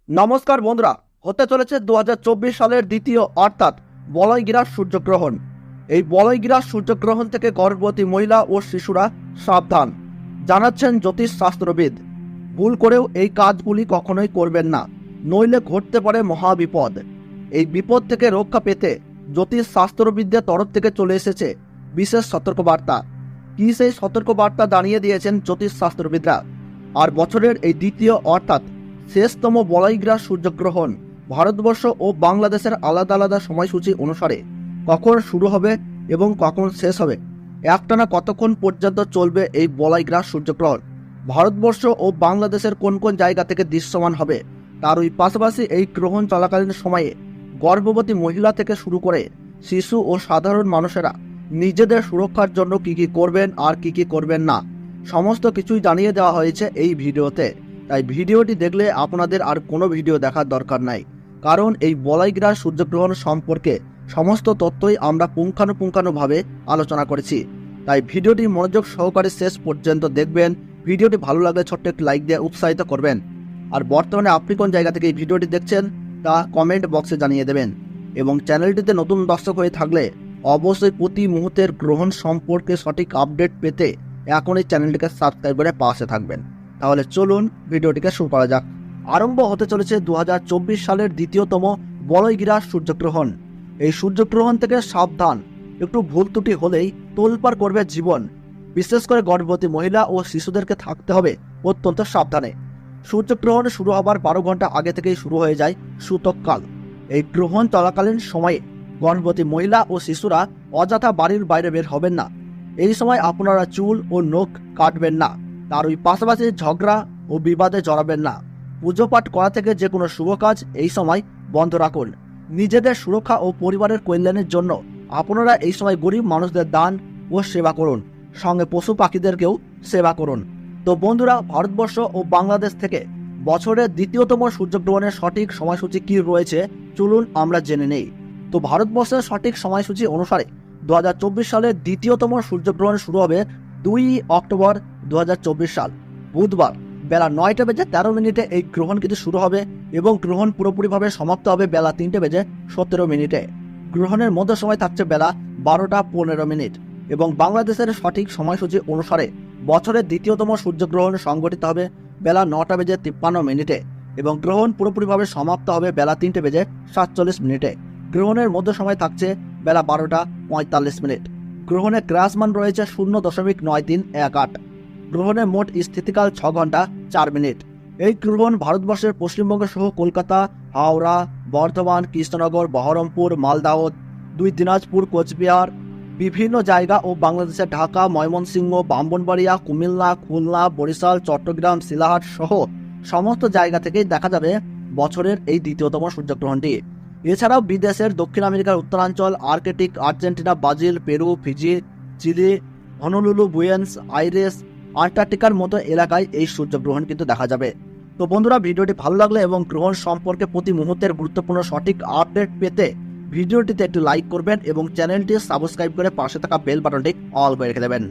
নমস্কার বন্ধুরা, হতে চলেছে 2024 সালের দ্বিতীয় অর্থাৎ বলয়গ্রাস সূর্যগ্রহণ। এই বলয়গ্রাস সূর্যগ্রহণ থেকে গর্ভবতী মহিলা ও শিশুরা সাবধান, জানাচ্ছেন জ্যোতিষ শাস্ত্রবিদ। ভুল করেও এই কাজগুলি কখনোই করবেন না, নইলে ঘটতে পারে মহাবিপদ। এই বিপদ থেকে রক্ষা পেতে জ্যোতিষ শাস্ত্রবিদদের তরফ থেকে চলে এসেছে বিশেষ সতর্কবার্তা। কি সেই সতর্কবার্তা জানিয়ে দিয়েছেন জ্যোতিষ শাস্ত্রবিদরা। আর বছরের এই দ্বিতীয় অর্থাৎ শেষতম বলয়গ্রাস সূর্যগ্রহণ ভারতবর্ষ ও বাংলাদেশের আলাদা আলাদা সময়সূচি অনুসারে কখন শুরু হবে এবং কখন শেষ হবে, একটানা কতক্ষণ পর্যন্ত চলবে এই বলয়গ্রাস সূর্যগ্রহণ, ভারতবর্ষ ও বাংলাদেশের কোন কোন জায়গা থেকে দৃশ্যমান হবে, তার ওই পাশাপাশি এই গ্রহণ চলাকালীন সময়ে গর্ভবতী মহিলা থেকে শুরু করে শিশু ও সাধারণ মানুষেরা নিজেদের সুরক্ষার জন্য কি কি করবেন আর কি কি করবেন না, সমস্ত কিছুই জানিয়ে দেওয়া হয়েছে এই ভিডিওতে। তাই ভিডিওটি দেখলে আপনাদের আর কোনো ভিডিও দেখার দরকার নাই, কারণ এই বলয়গ্রাস সূর্যগ্রহণ সম্পর্কে সমস্ত তথ্যই আমরা পুঙ্খানুপুঙ্খানুভাবে আলোচনা করেছি। তাই ভিডিওটি মনোযোগ সহকারে শেষ পর্যন্ত দেখবেন। ভিডিওটি ভালো লাগলে ছোট্ট একটি লাইক দিয়ে উৎসাহিত করবেন। আর বর্তমানে আপনি কোন জায়গা থেকে এই ভিডিওটি দেখছেন তা কমেন্ট বক্সে জানিয়ে দেবেন। এবং চ্যানেলটিতে নতুন দর্শক হয়ে থাকলে অবশ্যই প্রতি মুহূর্তের গ্রহণ সম্পর্কে সঠিক আপডেট পেতে এখনই চ্যানেলটিকে সাবস্ক্রাইব করে পাশে থাকবেন। তাহলে চলুন ভিডিওটিকে শুরু করা যাক। আরম্ভ হতে চলেছে 2024 সালের দ্বিতীয়তম বলয়গ্রাস সূর্যগ্রহণ। এই সূর্যগ্রহণ থেকে সাবধান, একটু ভুল ত্রুটি হলেই তোলপাড় করবে জীবন। বিশেষ করে গর্ভবতী মহিলা ও শিশুদেরকে থাকতে হবে অত্যন্ত সাবধানে। সূর্যগ্রহণ শুরু হবার 12 ঘন্টা আগে থেকেই শুরু হয়ে যায় সূতককাল। এই গ্রহণ চলাকালীন সময়ে গর্ভবতী মহিলা ও শিশুরা অযথা বাড়ির বাইরে বের হবেন না। এই সময় আপনারা চুল ও নখ কাটবেন না। তার ওই পাশাপাশি ঝগড়া ও বিবাদে জড়াবেন না। পুজো পাঠ করা থেকে যে কোনো শুভ কাজ এই সময় বন্ধ রাখুন। নিজেদের সুরক্ষা ও পরিবারের কল্যাণের জন্য আপনারা এই সময় গরিব মানুষদের দান ও সেবা করুন, সঙ্গে পশু পাখিদেরকেও সেবা করুন। তো বন্ধুরা, ভারতবর্ষ ও বাংলাদেশ থেকে বছরের দ্বিতীয়তম সূর্যগ্রহণের সঠিক সময়সূচি কি রয়েছে চলুন আমরা জেনে নেই। তো ভারতবর্ষের সঠিক সময়সূচি অনুসারে 2024 সালের দ্বিতীয়তম সূর্যগ্রহণ শুরু হবে 2 অক্টোবর 2024 সাল বুধবার বেলা 9:13 এই গ্রহণ কিন্তু শুরু হবে এবং গ্রহণ পুরোপুরিভাবে সমাপ্ত হবে বেলা 3:17। গ্রহণের মধ্য সময় থাকছে বেলা 12:15 এবং বাংলাদেশের সঠিক সময়সূচি অনুসারে বছরের দ্বিতীয়তম সূর্যগ্রহণ সংঘটিত হবে বেলা 9:53 এবং গ্রহণ পুরোপুরিভাবে সমাপ্ত হবে বেলা 3:47। গ্রহণের মধ্য সময় থাকছে বেলা 12:45। গ্রহণের গ্রাসমান রয়েছে 0.9318। গ্রহণের মোট স্থিতিকাল 6 ঘন্টা 4 মিনিট। এই গ্রহণ ভারতবর্ষের পশ্চিমবঙ্গ সহ কলকাতা, হাওড়া, বর্ধমান, কৃষ্ণনগর, বহরমপুর, মালদাহ, 2 দিনাজপুর, কোচবিহার, বিভিন্ন জায়গা ও বাংলাদেশের ঢাকা, ময়মনসিংহ, ব্রাহ্মণবাড়িয়া, কুমিল্লা, খুলনা, বরিশাল, চট্টগ্রাম, শিলাহাট সহ সমস্ত জায়গা থেকেই দেখা যাবে বছরের এই দ্বিতীয়তম সূর্যগ্রহণটি। এছাড়াও বিদেশের দক্ষিণ আমেরিকার উত্তরাঞ্চল, Arctic, Argentina, Brazil, Peru, Fiji, Chile, Honolulu, Buenos Aires, আন্টার্কটিকার মতো এলাকায় এই সূর্যগ্রহণ কিন্তু দেখা যাবে। তো বন্ধুরা, ভিডিওটি ভালো লাগলে এবং গ্রহণ সম্পর্কে প্রতি মুহূর্তের গুরুত্বপূর্ণ সঠিক আপডেট পেতে ভিডিওটিতে একটু লাইক করবেন এবং চ্যানেলটি সাবস্ক্রাইব করে পাশে থাকা বেল বাটনটি অল করে রেখে দেবেন।